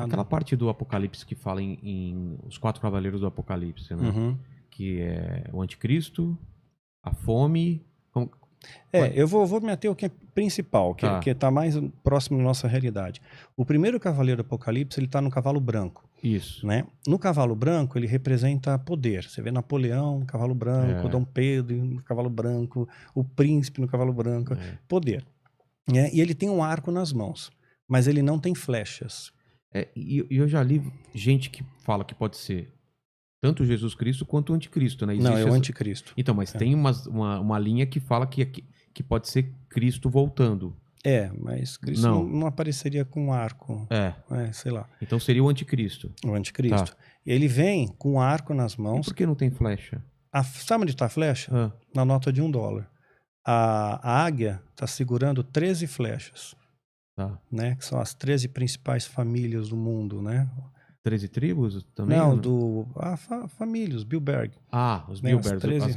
Aquela parte do Apocalipse que fala em os 4 cavaleiros do Apocalipse, né? Uhum. Que é o anticristo, a fome... Eu vou me ater ao que é principal, Tá. que está mais próximo da nossa realidade. O primeiro cavaleiro do Apocalipse, ele está no cavalo branco. Isso. Né? No cavalo branco, ele representa poder. Você vê Napoleão no cavalo branco, Dom Pedro no cavalo branco, o príncipe no cavalo branco. Poder. Né? E ele tem um arco nas mãos, mas ele não tem flechas. E eu já li gente que fala que pode ser tanto Jesus Cristo quanto o anticristo, né? Não, é o anticristo. Então, mas tem uma linha que fala que pode ser Cristo voltando. Mas Cristo não apareceria com arco. Sei lá. Então seria o anticristo. O anticristo. Tá. Ele vem com um arco nas mãos. E por que não tem flecha? Sabe onde está a flecha? Na nota de $1. A águia está segurando 13 flechas. Tá. Né? Que são as 13 principais famílias do mundo, né? 13 tribos também? Não, famílias, Bilberg. Os Bilberg, 13,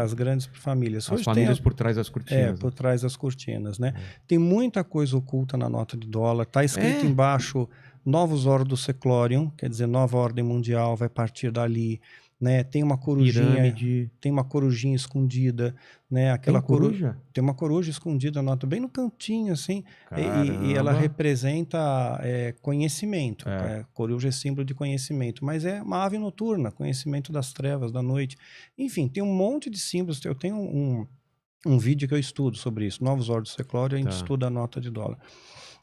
as grandes famílias. As famílias por trás das cortinas. Por trás das cortinas, né? Tem muita coisa oculta na nota de $. Está escrito embaixo, Novus Ordo Seclorium, quer dizer, nova ordem mundial vai partir dali. Né? Tem uma corujinha, pirâmide. Tem uma corujinha escondida, né? Aquela coruja? Tem uma coruja escondida, nota bem no cantinho, assim, e ela representa conhecimento. Coruja é símbolo de conhecimento, mas é uma ave noturna, conhecimento das trevas, da noite. Enfim, tem um monte de símbolos. Eu tenho um vídeo que eu estudo sobre isso, Novus Ordo Seclorium, a gente estuda a nota de $.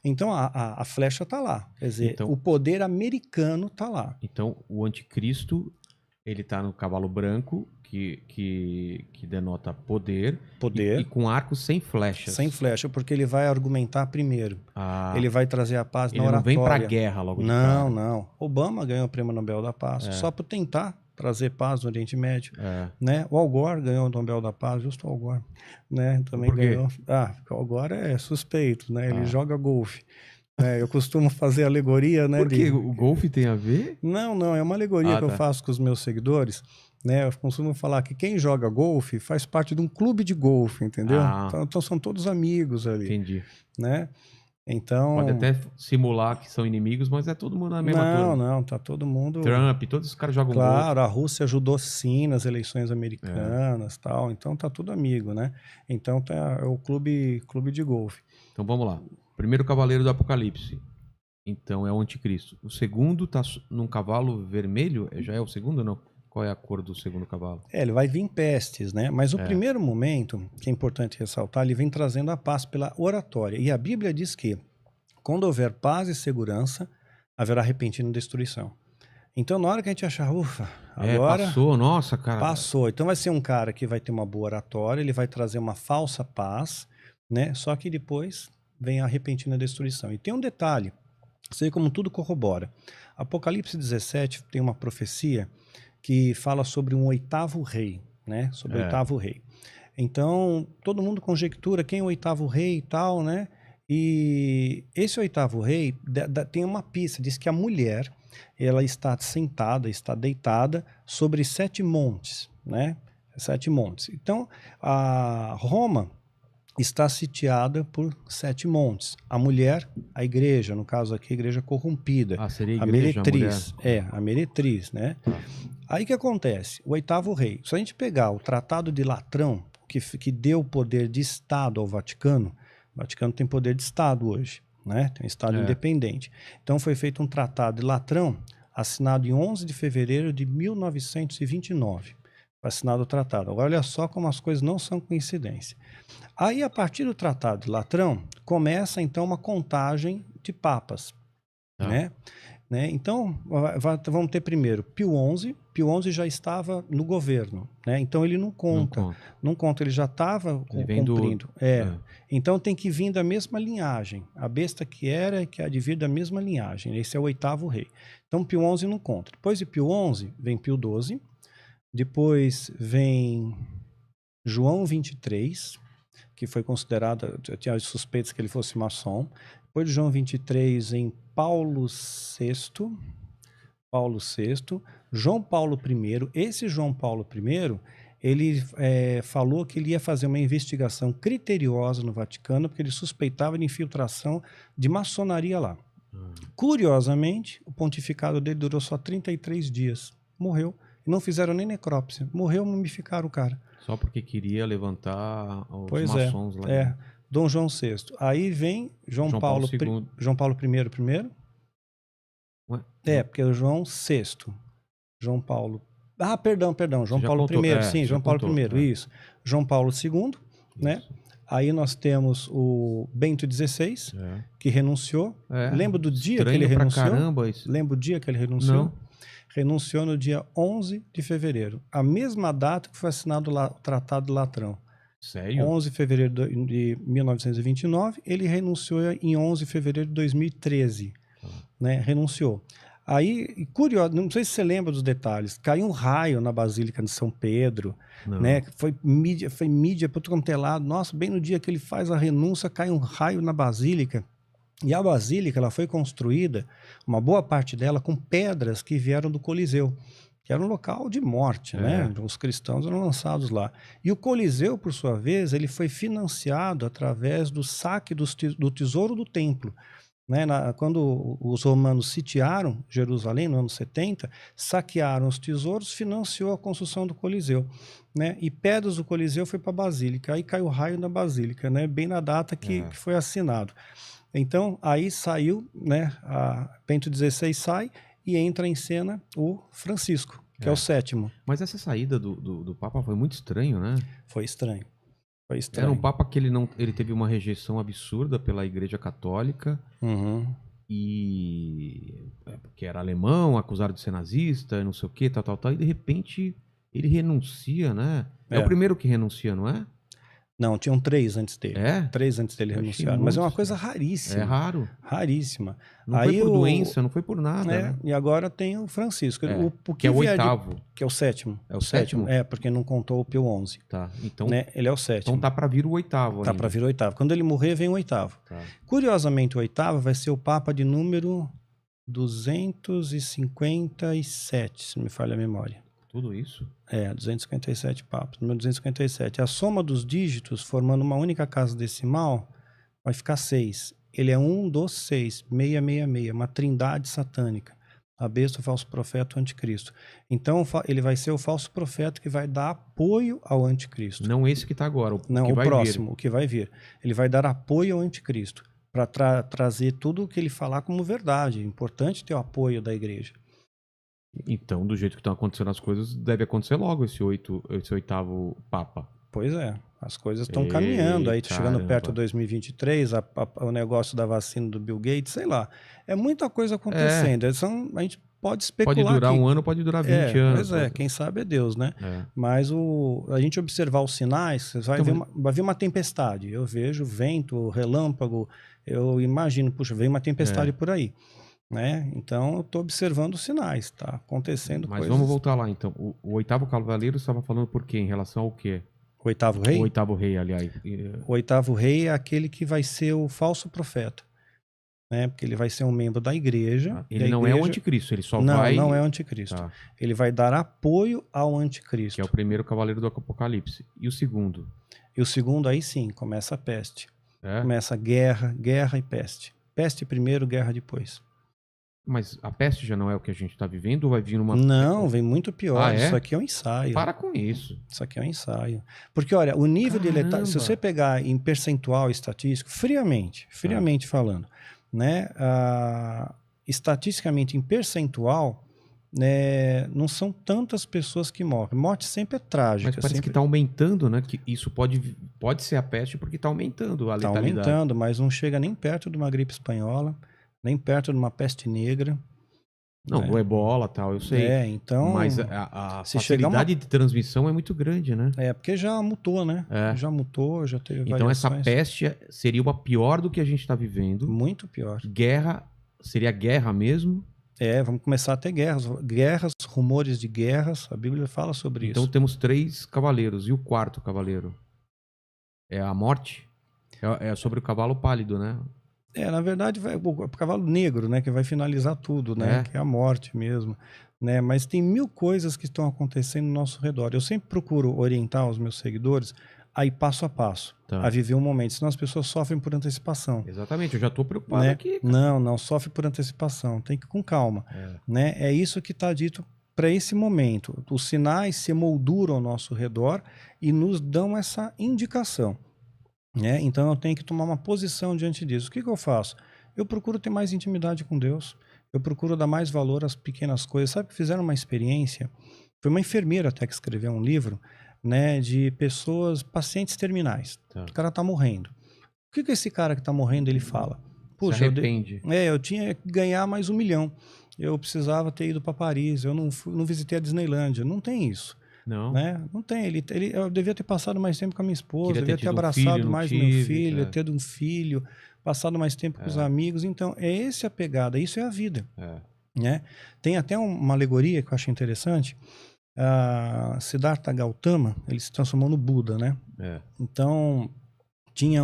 Então a flecha está lá, quer dizer, o poder americano está lá. Então o anticristo, ele tá no cavalo branco, que denota poder. E com arco sem flechas. Sem flecha, porque ele vai argumentar primeiro. Ele vai trazer a paz na oratória. Ele não vem pra guerra logo de cara. Não. Obama ganhou o Prêmio Nobel da Paz só por tentar trazer paz no Oriente Médio. Né? O Al Gore ganhou o Nobel da Paz, justo o Al Gore. Né? Também ganhou. Porque o Al Gore é suspeito, né? Ele joga golfe. Eu costumo fazer alegoria, né? Porque o golfe tem a ver? Não, é uma alegoria que eu faço com os meus seguidores, né? Eu costumo falar que quem joga golfe faz parte de um clube de golfe, entendeu? Então são todos amigos ali. Entendi. Né? Então... Pode até simular que são inimigos, mas é todo mundo na mesma turma. Não, tá todo mundo... Trump, todos os caras jogam golfe. Claro, a Rússia ajudou sim nas eleições americanas, tal, então tá tudo amigo, né? Então é o clube de golfe. Então vamos lá. Primeiro cavaleiro do Apocalipse. Então é o anticristo. O segundo tá num cavalo vermelho? Já é o segundo ou não? Qual é a cor do segundo cavalo? Ele vai vir em pestes, né? Mas o primeiro momento, que é importante ressaltar, ele vem trazendo a paz pela oratória. E a Bíblia diz que, quando houver paz e segurança, haverá repentina destruição. Então, na hora que a gente achar, ufa, agora... Passou, nossa, cara. Passou. Então vai ser um cara que vai ter uma boa oratória, ele vai trazer uma falsa paz, né? Só que depois vem a repentina destruição. E tem um detalhe, sei como tudo corrobora. Apocalipse 17 tem uma profecia que fala sobre um 8º rei, né? Sobre o 8º rei. Então, todo mundo conjectura quem é o 8º rei e tal, né? E esse 8º rei tem uma pista, diz que a mulher, ela está sentada, está deitada sobre 7 montes, né? 7 montes. Então, a Roma está sitiada por 7 montes. A mulher, a igreja, no caso aqui, a igreja corrompida. Seria a igreja, meretriz. a meretriz, né? Aí o que acontece? O 8º rei, se a gente pegar o Tratado de Latrão, que deu poder de Estado ao Vaticano, o Vaticano tem poder de Estado hoje, né? Tem um Estado independente. Então foi feito um Tratado de Latrão, assinado em 11 de fevereiro de 1929. Foi assinado o tratado. Agora, olha só como as coisas não são coincidência. Aí, a partir do Tratado de Latrão, começa, então, uma contagem de papas. Né? Então, vamos ter primeiro Pio XI. Pio XI já estava no governo. Né? Então, ele não conta. Não conta, ele já estava cumprindo. Então, tem que vir da mesma linhagem. A besta que era, que há de vir da mesma linhagem. Esse é o 8º rei. Então, Pio XI não conta. Depois de Pio XI, vem Pio XII. Depois vem João 23, que foi considerado, eu tinha suspeitas que ele fosse maçom. Depois de João 23 vem Paulo VI, João Paulo I. Esse João Paulo I, ele falou que ele ia fazer uma investigação criteriosa no Vaticano, porque ele suspeitava de infiltração de maçonaria lá. Curiosamente, o pontificado dele durou só 33 dias. Morreu. E não fizeram nem necrópsia. Morreu, mumificaram o cara. Só porque queria levantar os Pois maçons lá. é. Dom João VI. Aí vem João Paulo II. João Paulo I primeiro. Ué? Porque é o João VI. João Paulo. Perdão. João já Paulo contou, I. Sim, já João Paulo contou, I. Isso. João Paulo II, né? Isso. Aí nós temos o Bento XVI, que renunciou. Lembra do dia que ele Estranho pra renunciou? caramba isso. Lembra o dia que ele renunciou? Não. Renunciou no dia 11 de fevereiro. A mesma data que foi assinado o Tratado de Latrão. Sério? 11 de fevereiro de 1929. Ele renunciou em 11 de fevereiro de 2013. Né? Renunciou. Aí, curioso, não sei se você lembra dos detalhes, caiu um raio na Basílica de São Pedro, né? Foi mídia para todo quanto é lado. Nossa, bem no dia que ele faz a renúncia, cai um raio na Basílica. E a Basílica, ela foi construída, uma boa parte dela, com pedras que vieram do Coliseu, que era um local de morte, né? Os cristãos eram lançados lá. E o Coliseu, por sua vez, ele foi financiado através do saque do tesouro do templo. Né, quando os romanos sitiaram Jerusalém no ano 70, saquearam os tesouros, financiou a construção do Coliseu. Né, e pedras do Coliseu foi para a Basílica. Aí caiu o raio na Basílica, né, bem na data que foi assinado. Então, aí saiu, né, Bento XVI sai e entra em cena o Francisco, que é o sétimo. Mas essa saída do Papa foi muito estranho, né? Foi estranho. Foi estranho. Era um Papa que ele teve uma rejeição absurda pela Igreja Católica. E que era alemão, acusado de ser nazista, não sei o que, tal. E de repente ele renuncia, né? É o primeiro que renuncia, não é? Não, tinham 3 antes dele. 3 antes dele renunciaram. Mas é uma coisa raríssima. É raro. Raríssima. Não aí foi por doença, não foi por nada. Né? E agora tem o Francisco. Que é o oitavo. Que é o sétimo. É o sétimo? Porque não contou o Pio XI. Tá. Então, né? Ele é o sétimo. Então tá para vir o oitavo. Tá para vir o oitavo. Quando ele morrer, vem o oitavo. Tá. Curiosamente, o oitavo vai ser o Papa de número 257, se não me falha a memória. Tudo isso? 257 papas. Número 257. A soma dos dígitos, formando uma única casa decimal, vai ficar 6. Ele é um dos 6, 666, uma trindade satânica. A besta, o falso profeta, o anticristo. Então, ele vai ser o falso profeta que vai dar apoio ao anticristo. Não esse que está agora, o próximo, o que vai vir. Ele vai dar apoio ao anticristo, para trazer tudo o que ele falar como verdade. É importante ter o apoio da igreja. Então, do jeito que estão acontecendo as coisas, deve acontecer logo esse oitavo Papa. Pois é, as coisas estão caminhando. Aí, chegando perto de 2023, o negócio da vacina do Bill Gates, sei lá. É muita coisa acontecendo. A gente pode especular. Pode durar um ano, pode durar 20 anos. Pois quem sabe é Deus, né? Mas a gente observar os sinais, você vai ver uma tempestade. Eu vejo vento, relâmpago, eu imagino, puxa, vem uma tempestade por aí. Né? Então eu estou observando os sinais, tá acontecendo coisas. Mas vamos voltar lá então. O oitavo cavaleiro estava falando por quê? Em relação ao quê? O oitavo rei? O oitavo rei, aliás. O oitavo rei é aquele que vai ser o falso profeta, né? Porque ele vai ser um membro da igreja. Ele não é o anticristo, ele só não é o anticristo. Tá. Ele vai dar apoio ao anticristo. Que é o primeiro cavaleiro do Apocalipse. E o segundo? E o segundo aí sim, começa a peste. Começa a guerra e peste. Peste primeiro, guerra depois. Mas a peste já não é o que a gente está vivendo ou vai vir uma... Não, vem muito pior. Isso aqui é um ensaio. Para com isso. Isso aqui é um ensaio. Porque, olha, o nível de letalidade... Se você pegar em percentual estatístico, friamente falando, né? Estatisticamente, em percentual, né, não são tantas pessoas que morrem. Morte sempre é trágica. Mas parece que está aumentando, né? Que isso pode ser a peste porque está aumentando a letalidade. Está aumentando, mas não chega nem perto de uma gripe espanhola, nem perto de uma peste negra. Não, do ebola e tal, eu sei. Então... Mas a facilidade de transmissão é muito grande, né? Porque já mutou, né? Já mutou, já teve Então variações. Essa peste seria uma pior do que a gente está vivendo. Muito pior. Guerra, seria guerra mesmo? Vamos começar a ter guerras, rumores de guerras, a Bíblia fala sobre isso. Então temos 3 cavaleiros, e o 4º cavaleiro? É a morte? É sobre o cavalo pálido, né? Na verdade, o cavalo negro, né, que vai finalizar tudo, né, que é a morte mesmo, né, mas tem 1000 coisas que estão acontecendo no nosso redor. Eu sempre procuro orientar os meus seguidores a ir passo a passo, Tá. a viver um momento. Senão as pessoas sofrem por antecipação. Exatamente, eu já tô preocupado Né? aqui. Cara. Não sofre por antecipação. Tem que ir com calma. É. Né? É isso que está dito para esse momento. Os sinais se emolduram ao nosso redor e nos dão essa indicação. Né? Então eu tenho que tomar uma posição diante disso. O que eu faço? Eu procuro ter mais intimidade com Deus. Eu procuro dar mais valor às pequenas coisas. Sabe que fizeram uma experiência? Foi uma enfermeira até que escreveu um livro, né, de pessoas, pacientes terminais. Tá. O cara tá morrendo. O que esse cara que tá morrendo, ele fala? Puxa, Se arrepende. eu tinha que ganhar mais 1 milhão. Eu precisava ter ido para Paris. Eu não visitei a Disneylândia. Não tem isso. Não. Né? Não tem. Eu devia ter passado mais tempo com a minha esposa, Queria devia ter ter tido um abraçado filho, não mais tive, meu filho, é. ter um filho, passado mais tempo com os amigos. Então, é essa a pegada. Isso é a vida. É. Né? Tem até uma alegoria que eu acho interessante. Siddhartha Gautama, ele se transformou no Buda, né? É. Então, tinha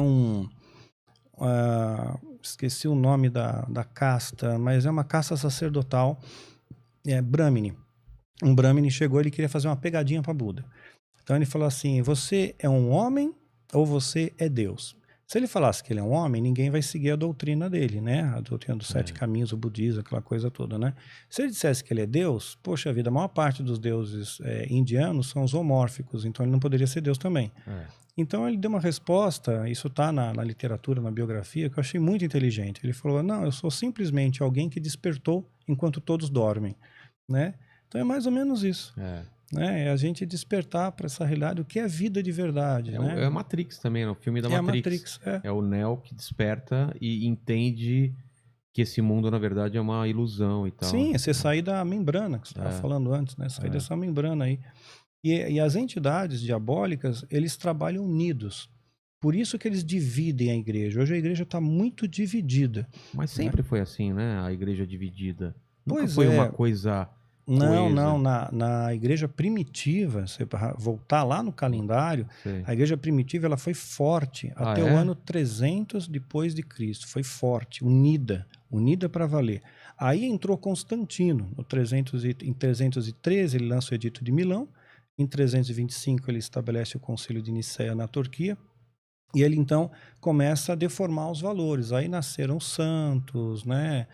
esqueci o nome da casta, mas é uma casta sacerdotal, Brahmini. Um Brahmini chegou, ele queria fazer uma pegadinha para Buda. Então ele falou assim, você é um homem ou você é Deus? Se ele falasse que ele é um homem, ninguém vai seguir a doutrina dele, né? A doutrina dos 7 caminhos, o budismo, aquela coisa toda, né? Se ele dissesse que ele é Deus, poxa vida, a maior parte dos deuses indianos são zoomórficos, então ele não poderia ser Deus também. Então ele deu uma resposta, isso está na literatura, na biografia, que eu achei muito inteligente. Ele falou, não, eu sou simplesmente alguém que despertou enquanto todos dormem, né? Então é mais ou menos isso. Né? É a gente despertar para essa realidade, o que é vida de verdade. Né? É Matrix também, no filme da Matrix. É o Neo que desperta e entende que esse mundo, na verdade, é uma ilusão e tal. Sim, é você sair da membrana, que você estava falando antes, né? Sair dessa membrana aí. E as entidades diabólicas, eles trabalham unidos. Por isso que eles dividem a igreja. Hoje a igreja está muito dividida. Mas sempre foi assim, né? A igreja dividida. Nunca foi uma coisa... Não, na igreja primitiva, você voltar lá no calendário, a igreja primitiva ela foi forte até o ano 300 depois de Cristo, foi forte, unida para valer. Aí entrou Constantino, em 313 ele lança o Edito de Milão, em 325 ele estabelece o Concílio de Nicéia na Turquia, e ele então começa a deformar os valores. Aí nasceram santos, né?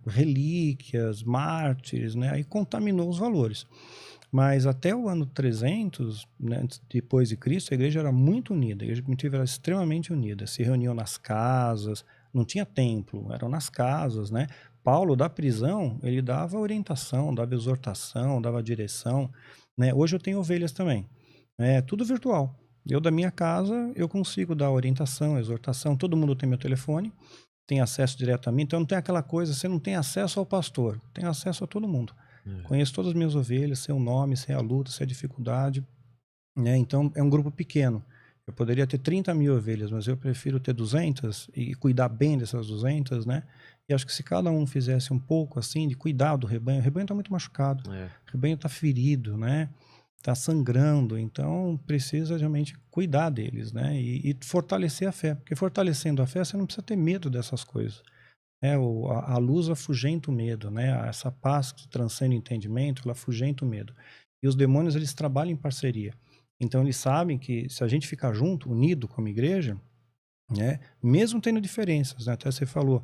Relíquias, mártires, né? Aí contaminou os valores. Mas até o ano 300, né, depois de Cristo, a igreja era muito unida. A igreja primitiva era extremamente unida. Se reuniam nas casas, não tinha templo, eram nas casas, né? Paulo, da prisão, ele dava orientação, dava exortação, dava direção. Né? Hoje eu tenho ovelhas também. É tudo virtual. Eu, da minha casa, eu consigo dar orientação, exortação. Todo mundo tem meu telefone, tem acesso direto a mim. Então não tem aquela coisa, você não tem acesso ao pastor, tem acesso a todo mundo. Conheço todas as minhas ovelhas, sei o nome, sei a luta, sei a dificuldade. Né? Então é um grupo pequeno. Eu poderia ter 30 mil ovelhas, mas eu prefiro ter 200 e cuidar bem dessas 200, né? E acho que se cada um fizesse um pouco assim, de cuidar do rebanho, o rebanho está muito machucado, o rebanho está ferido, né? Está sangrando, então precisa realmente cuidar deles, né? E fortalecer a fé, porque fortalecendo a fé você não precisa ter medo dessas coisas. A luz afugenta o medo, né? Essa paz que transcende o entendimento, ela afugenta o medo. E os demônios, eles trabalham em parceria. Então eles sabem que se a gente ficar junto, unido como igreja, né? Mesmo tendo diferenças, né? Até você falou,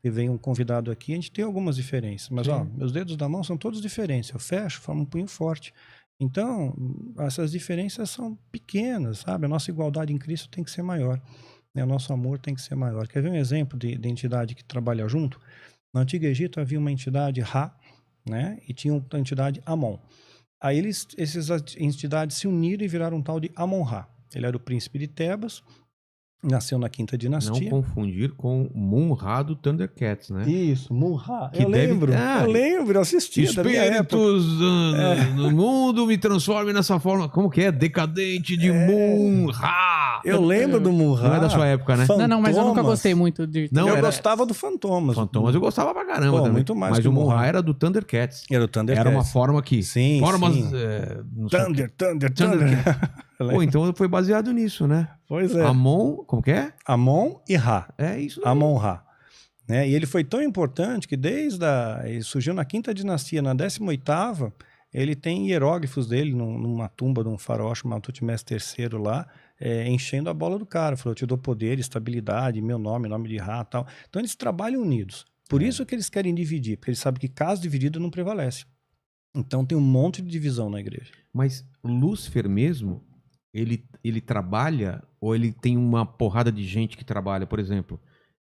e vem um convidado aqui, a gente tem algumas diferenças, mas ó, meus dedos da mão são todos diferentes, eu fecho, formo um punho forte. Então, essas diferenças são pequenas, sabe? A nossa igualdade em Cristo tem que ser maior, né? O nosso amor tem que ser maior. Quer ver um exemplo de entidade que trabalha junto? No Antigo Egito havia uma entidade Ra, né? E tinha uma entidade Amon. Aí essas entidades se uniram e viraram um tal de Amon-Ra. Ele era o príncipe de Tebas, nasceu na Quinta Dinastia. Não confundir com Mun-Ra do Thundercats, né? Isso, Mun-Ra. Eu lembro, eu assisti. Espíritos no mundo me transformem nessa forma. Como que é? Decadente de Mun-Ra. Eu lembro do Mun-Ra. Não é da sua época, né? Fantomas. Não, mas eu nunca gostei muito de... Não, eu gostava do Fantomas. Fantomas eu gostava pra caramba também. Muito mais mas que o Mun-Ra era do Thundercats. Era o Thundercats. Era uma forma que... Sim, formas, sim. Thunder. Pô, então foi baseado nisso, né? Pois é. Amon, como que é? Amon e Ra. É isso. Amon-Ra. Né? E ele foi tão importante que ele surgiu na Quinta Dinastia, na 18ª, ele tem hieróglifos dele numa tumba de um faraó chamado Tutmés III lá, enchendo a bola do cara. Falou, eu te dou poder, estabilidade, meu nome, nome de Ra, tal. Então eles trabalham unidos. Por isso que eles querem dividir, porque eles sabem que caso dividido não prevalece. Então tem um monte de divisão na igreja. Mas Lúcifer mesmo, ele trabalha ou ele tem uma porrada de gente que trabalha? Por exemplo,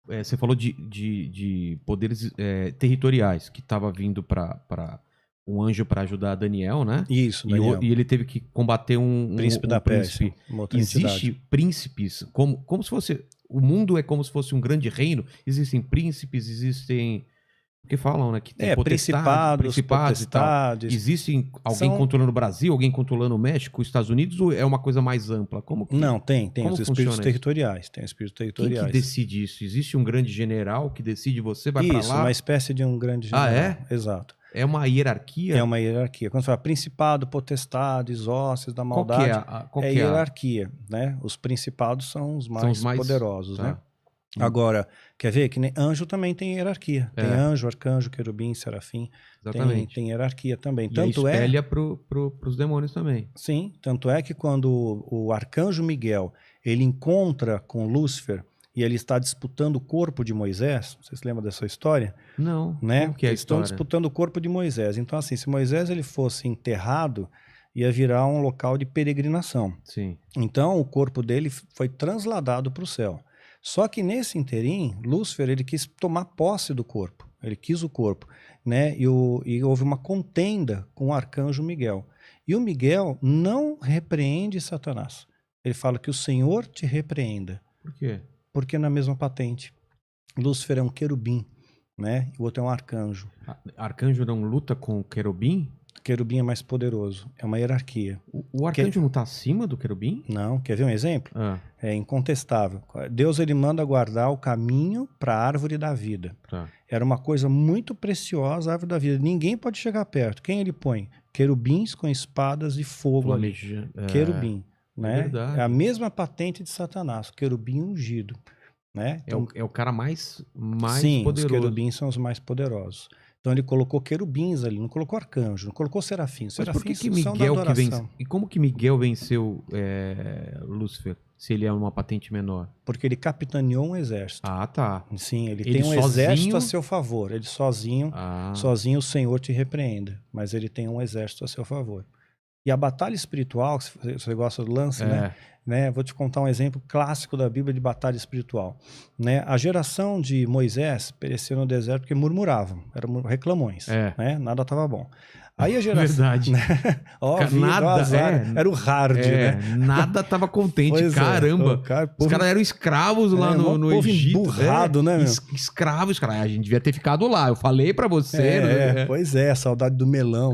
você falou de poderes territoriais, que estava vindo para um anjo para ajudar Daniel, né? Isso, Daniel. E ele teve que combater um príncipe da Pérsia. Existe príncipes, como se fosse... O mundo é como se fosse um grande reino. Existem príncipes, existem... Porque falam, né? Que tem principados e tal. Existe alguém controlando o Brasil, alguém controlando o México, os Estados Unidos, ou é uma coisa mais ampla? Como que, não, tem os espíritos territoriais. Tem espíritos territoriais. Quem que decide isso? Existe um grande general que decide você vai para lá? Isso, uma espécie de um grande general. Ah, é? Exato. É uma hierarquia? É uma hierarquia. Quando você fala principado, potestades, hostes da maldade, qual é hierarquia, né? Os principados são os mais poderosos, né? Agora, quer ver que nem anjo também tem hierarquia. Tem anjo, arcanjo, querubim, serafim. Exatamente. Tem hierarquia também. E tanto espelha pros demônios também. Sim, tanto é que quando o arcanjo Miguel ele encontra com Lúcifer e ele está disputando o corpo de Moisés, você se lembra dessa história? Não, né? Como que é a história? Estão disputando o corpo de Moisés. Então, assim, se Moisés ele fosse enterrado, ia virar um local de peregrinação. Sim. Então, o corpo dele foi transladado para o céu. Só que nesse interim, Lúcifer ele quis tomar posse do corpo, ele quis o corpo, né? E houve uma contenda com o arcanjo Miguel. E o Miguel não repreende Satanás. Ele fala que o Senhor te repreenda. Por quê? Porque na mesma patente. Lúcifer é um querubim, né? E o outro é um arcanjo. Arcanjo não luta com o querubim? Querubim é mais poderoso, é uma hierarquia. O arcanjo não está acima do querubim? Não, quer ver um exemplo? É incontestável. Deus ele manda guardar o caminho para a árvore da vida. Tá. Era uma coisa muito preciosa a árvore da vida. Ninguém pode chegar perto. Quem ele põe? Querubins com espadas de fogo ali. Querubim. Né? Verdade. É a mesma patente de Satanás, querubim ungido. Né? Então, é o cara mais sim, poderoso. Os querubins são os mais poderosos. Então ele colocou querubins ali, não colocou arcanjo, não colocou serafins. Mas por que Serafins são da Miguel adoração. E como que Miguel venceu Lúcifer, se ele é uma patente menor? Porque ele capitaneou um exército. Ah, tá. Sim, ele tem um exército a seu favor. Ele sozinho o Senhor te repreenda. Mas ele tem um exército a seu favor. E a batalha espiritual, se você gosta do lance, né? Vou te contar um exemplo clássico da Bíblia de batalha espiritual. Né? A geração de Moisés pereceu no deserto porque murmuravam, eram reclamões. Né? Nada estava bom. Aí a geração... Verdade. Né? Nada, era o hard, né? Nada estava contente, caramba. Os caras eram escravos lá no Egito. Emburrado, né, meu? Escravos, cara. A gente devia ter ficado lá. Eu falei pra você. Né? Pois é, saudade do melão.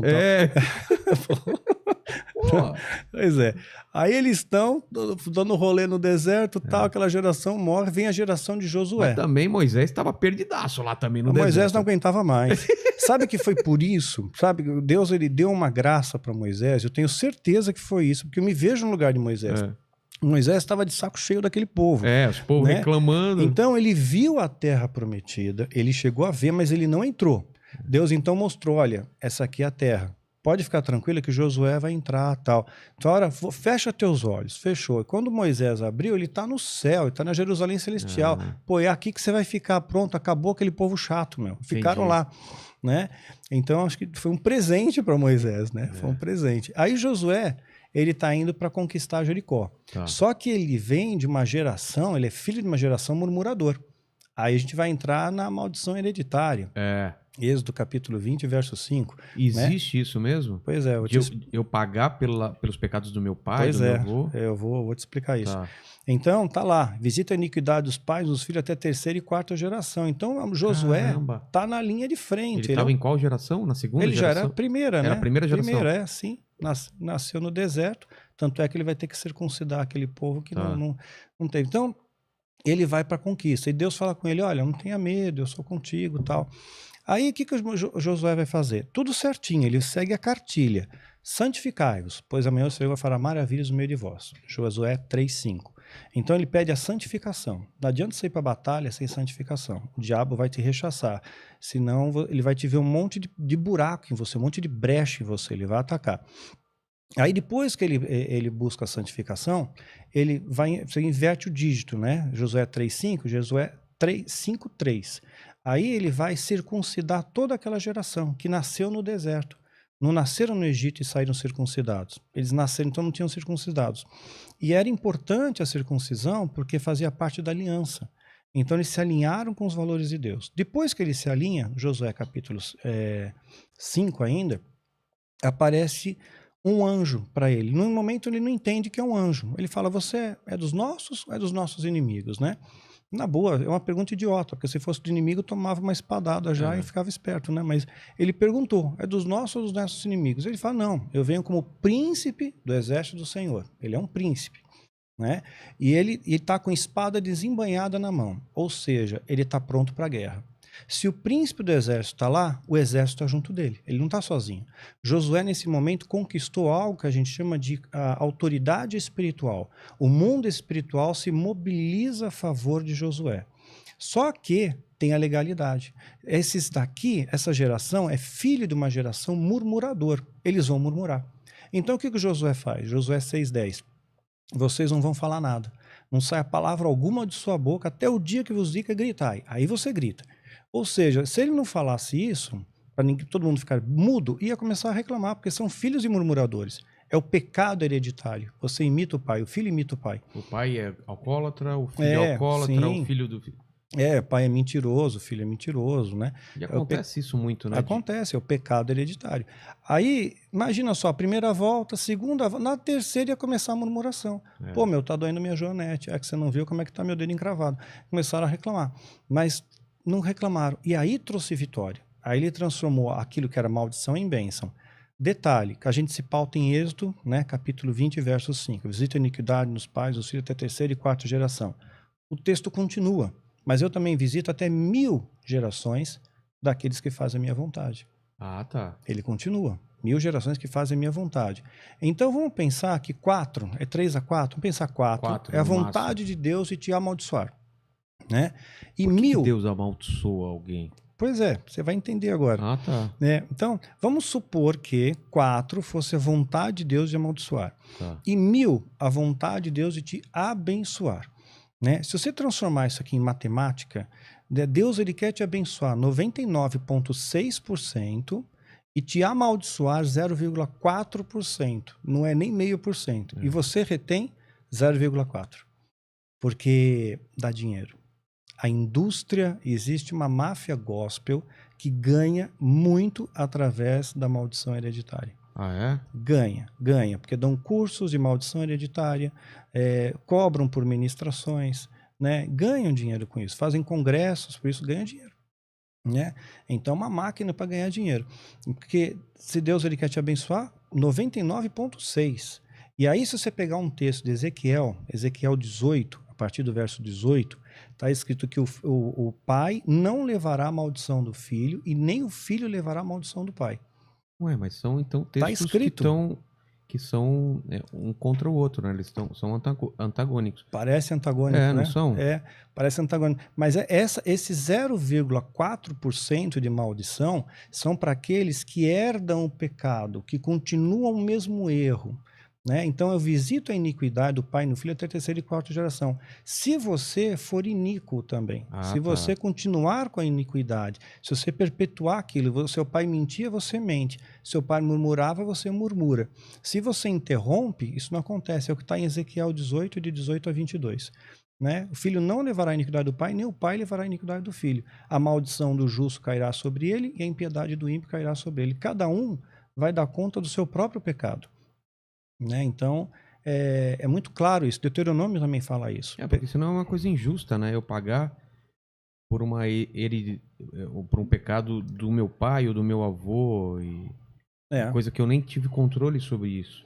Pois é. Aí eles estão dando rolê no deserto, tal, aquela geração morre, vem a geração de Josué. Mas também Moisés estava perdidaço lá também no deserto. Moisés não aguentava mais. Sabe que foi por isso? Sabe, Deus ele deu uma graça para Moisés, eu tenho certeza que foi isso, porque eu me vejo no lugar de Moisés. Moisés estava de saco cheio daquele povo. Os povos reclamando. Então ele viu a terra prometida, ele chegou a ver, mas ele não entrou. Deus então mostrou, olha, essa aqui é a terra. Pode ficar tranquilo que Josué vai entrar, tal. Então, olha, fecha teus olhos. Fechou. E quando Moisés abriu, ele está no céu, ele está na Jerusalém Celestial. Pô, é aqui que você vai ficar. Pronto, acabou aquele povo chato, meu. Ficaram lá, né? Então, acho que foi um presente para Moisés, né? Foi um presente. Aí Josué, ele está indo para conquistar Jericó. Só que ele vem de uma geração, ele é filho de uma geração murmurador. Aí a gente vai entrar na maldição hereditária. Êxodo capítulo 20, verso 5. Existe isso mesmo? Pois é. Eu pagar pelos pecados do meu pai, pois do meu avô? Eu vou te explicar isso. Então, tá lá. Visita a iniquidade dos pais, dos filhos até terceira e quarta geração. Então, Josué tá na linha de frente. Ele estava em qual geração? Na segunda geração? Ele já era a primeira, né? Era a primeira geração? Primeira, sim. Nasceu no deserto. Tanto é que ele vai ter que circuncidar aquele povo que não teve. Então, ele vai para a conquista. E Deus fala com ele, olha, não tenha medo, eu sou contigo e tal. Aí, o que o Josué vai fazer? Tudo certinho, ele segue a cartilha. Santificai-vos, pois amanhã o Senhor vai fará maravilhas no meio de vós. Josué 3:5. Então ele pede a santificação. Não adianta você ir para a batalha sem santificação. O diabo vai te rechaçar. Senão ele vai te ver um monte de buraco em você, um monte de brecha em você, ele vai atacar. Aí depois que ele busca a santificação, você inverte o dígito, né? Josué 3,5, Josué 5,3. Aí ele vai circuncidar toda aquela geração que nasceu no deserto. Não nasceram no Egito e saíram circuncidados. Eles nasceram, então não tinham circuncidados. E era importante a circuncisão porque fazia parte da aliança. Então eles se alinharam com os valores de Deus. Depois que ele se alinha, Josué capítulo 5 ainda, aparece um anjo para ele. No momento ele não entende que é um anjo. Ele fala, você é dos nossos ou é dos nossos inimigos, né? Na boa, é uma pergunta idiota, porque se fosse do inimigo, tomava uma espadada já e ficava esperto, né? Mas ele perguntou, é dos nossos ou dos nossos inimigos? Ele fala, não, eu venho como príncipe do exército do Senhor. Ele é um príncipe, né? E ele está com espada desembainhada na mão, ou seja, ele está pronto para a guerra. Se o príncipe do exército está lá, o exército está junto dele. Ele não está sozinho. Josué, nesse momento, conquistou algo que a gente chama de autoridade espiritual. O mundo espiritual se mobiliza a favor de Josué. Só que tem a legalidade. Esses daqui, essa geração, é filho de uma geração murmurador. Eles vão murmurar. Então, o que Josué faz? Josué 6,10. Vocês não vão falar nada. Não sai a palavra alguma de sua boca até o dia que vos diga gritai. Aí você grita. Ou seja, se ele não falasse isso, para todo mundo ficar mudo, ia começar a reclamar, porque são filhos de murmuradores. É o pecado hereditário. Você imita o pai, o filho imita o pai. O pai é alcoólatra, o filho é alcoólatra, sim. o filho do filho. O pai é mentiroso, o filho é mentiroso, né? E acontece isso muito, né? Acontece, é o pecado hereditário. Aí, imagina só, primeira volta, segunda volta, na terceira ia começar a murmuração. Pô, tá doendo minha joanete, é que você não viu como é que tá meu dedo encravado. Começaram a reclamar, mas não reclamaram. E aí trouxe vitória. Aí ele transformou aquilo que era maldição em bênção. Detalhe, que a gente se pauta em Êxodo, né, capítulo 20, verso 5. Visita a iniquidade nos pais, os filhos até terceira e quarta geração. O texto continua. Mas eu também visito até 1000 gerações daqueles que fazem a minha vontade. Ah, tá. Ele continua. 1000 gerações que fazem a minha vontade. Então vamos pensar que 4, é 3 a 4, vamos pensar 4 é a vontade de Deus de te amaldiçoar. Né? E Por que 1000... Deus amaldiçoa alguém? Pois é, você vai entender agora. Ah, tá. Então, vamos supor que 4 fosse a vontade de Deus de amaldiçoar. Tá. E 1000 a vontade de Deus de te abençoar. Né? Se você transformar isso aqui em matemática, Deus ele quer te abençoar 99,6% e te amaldiçoar 0,4%. Não é nem 0,5%. E você retém 0,4%. Porque dá dinheiro. A indústria, existe uma máfia gospel que ganha muito através da maldição hereditária. Ah, é? Ganha, porque dão cursos de maldição hereditária, cobram por ministrações, né? Ganham dinheiro com isso, fazem congressos, por isso ganham dinheiro. Né? Então, uma máquina para ganhar dinheiro. Porque se Deus ele quer te abençoar, 99,6%. E aí, se você pegar um texto de Ezequiel 18, a partir do verso 18, está escrito que o pai não levará a maldição do filho e nem o filho levará a maldição do pai. Ué, mas são então textos que são um contra o outro, né? Eles são antagônicos. Parece antagônico, né? Não são? Parece antagônico. Mas esse 0,4% de maldição são para aqueles que herdam o pecado, que continuam o mesmo erro. Né? Então eu visito a iniquidade do pai no filho até a terceira e quarta geração. Se você for iníquo também, se você continuar com a iniquidade, se você perpetuar aquilo, seu pai mentia, você mente. Seu pai murmurava, você murmura. Se você interrompe, isso não acontece. É o que está em Ezequiel 18, de 18 a 22. Né? O filho não levará a iniquidade do pai, nem o pai levará a iniquidade do filho. A maldição do justo cairá sobre ele e a impiedade do ímpio cairá sobre ele. Cada um vai dar conta do seu próprio pecado. Né? Então, é muito claro isso. Deuteronômio também fala isso. Porque senão é uma coisa injusta, né? Eu pagar por por um pecado do meu pai ou do meu avô, coisa que eu nem tive controle sobre isso.